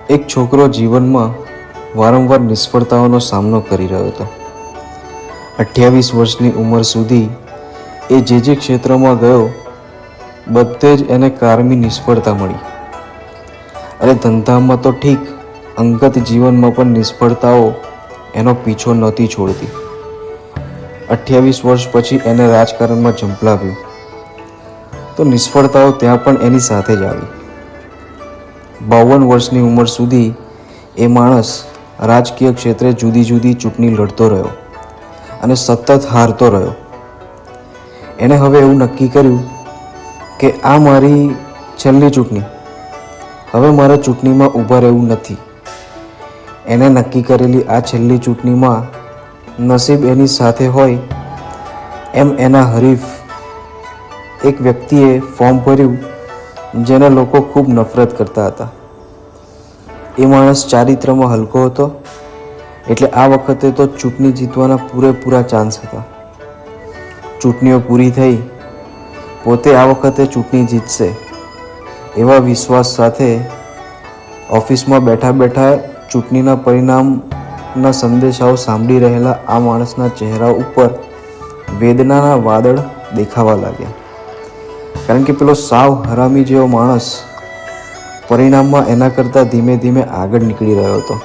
એક છોકરો જીવનમાં વારંવાર નિષ્ફળતાઓનો સામનો કરી રહ્યો હતો. 28 વર્ષની ઉંમર સુધી એ જે ક્ષેત્રમાં ગયો બધે જ એને કાયમી નિષ્ફળતા મળી. અરે ધંધામાં તો ઠીક, અંગત જીવનમાં પણ નિષ્ફળતાઓ એનો પીછો નહોતી છોડતી. 28 વર્ષ પછી એને રાજકારણમાં ઝંપલાવ્યું તો નિષ્ફળતાઓ ત્યાં પણ એની સાથે જ આવી. 52 વર્ષની ઉંમર સુધી એ માણસ રાજકીય ક્ષેત્રે જુદી જુદી ચૂંટણી લડતો રહ્યો અને સતત હારતો રહ્યો. એણે હવે એવું નક્કી કર્યું કે આ મારી છેલ્લી ચૂંટણી, હવે મારે ચૂંટણીમાં ઊભા રહેવું નથી. એણે નક્કી કરેલી આ છેલ્લી ચૂંટણીમાં નસીબ એની સાથે હોય એમ એના હરીફ એક વ્યક્તિએ ફોર્મ ભર્યું જેને લોકો ખૂબ નફરત કરતા હતા. એ માણસ ચારિત્રમાં હલકો હતો, એટલે આ વખતે તો ચૂંટણી જીતવાના પૂરેપૂરા ચાન્સ હતા. ચૂંટણીઓ પૂરી થઈ, પોતે આ વખતે ચૂંટણી જીતશે એવા વિશ્વાસ સાથે ઓફિસમાં બેઠા બેઠા ચૂંટણીના પરિણામના સંદેશાઓ સાંભળી રહેલા આ માણસના ચહેરા ઉપર વેદનાના વાદળ દેખાવા લાગ્યા. કારણ કે પેલો સાવ હરામી જેવો માણસ પરિણામમાં એના કરતાં ધીમે ધીમે આગળ નીકળી રહ્યો હતો.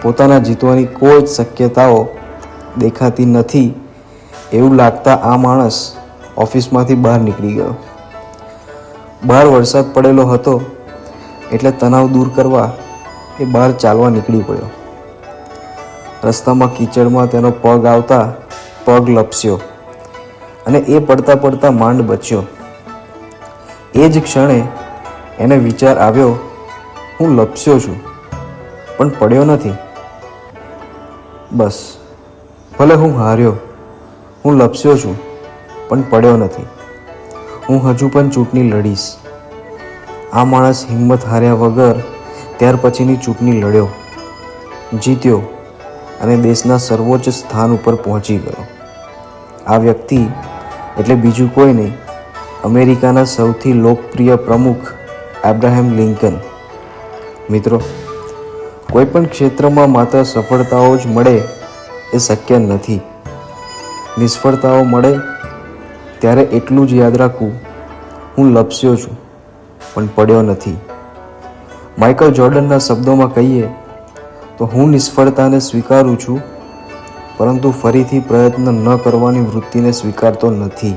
પોતાના જીતવાની કોઈ જ શક્યતાઓ દેખાતી નથી એવું લાગતા આ માણસ ઓફિસમાંથી બહાર નીકળી ગયો. બહાર વરસાદ પડેલો હતો એટલે તણાવ દૂર કરવા એ બહાર ચાલવા નીકળી પડ્યો. રસ્તામાં કીચડમાં તેનો પગ આવતા પગ લપસ્યો અને એ પડતા પડતા માંડ બચ્યો. એ જ ક્ષણે એને વિચાર આવ્યો, હું લપસ્યો છું પણ પડ્યો નથી. બસ, ભલે હું હાર્યો, હું લપસ્યો છું પણ પડ્યો નથી. હું હજુ પણ ચૂંટણી લડીશ. આ માણસ હિંમત હાર્યા વગર ત્યાર પછીની ચૂંટણી લડ્યો, જીત્યો અને દેશના સર્વોચ્ચ સ્થાન ઉપર પહોંચી ગયો. આ વ્યક્તિ એટલે બીજું કોઈ નહીં, અમેરિકાના સૌથી લોકપ્રિય પ્રમુખ એબ્રાહમ લિંકન. મિત્રો, કોઈ પણ ક્ષેત્રમાં માત્ર સફળતાઓ જ મળે એ શક્ય નથી. નિષ્ફળતાઓ મળે ત્યારે એટલું જ યાદ રાખવું, હું લપસ્યો છું પણ પડ્યો નથી. માઇકલ જોર્ડનના શબ્દોમાં કહીએ તો હું નિષ્ફળતાને સ્વીકારું છું, પરંતુ ફરીથી પ્રયત્ન ન કરવાની વૃત્તિને સ્વીકારતો નથી.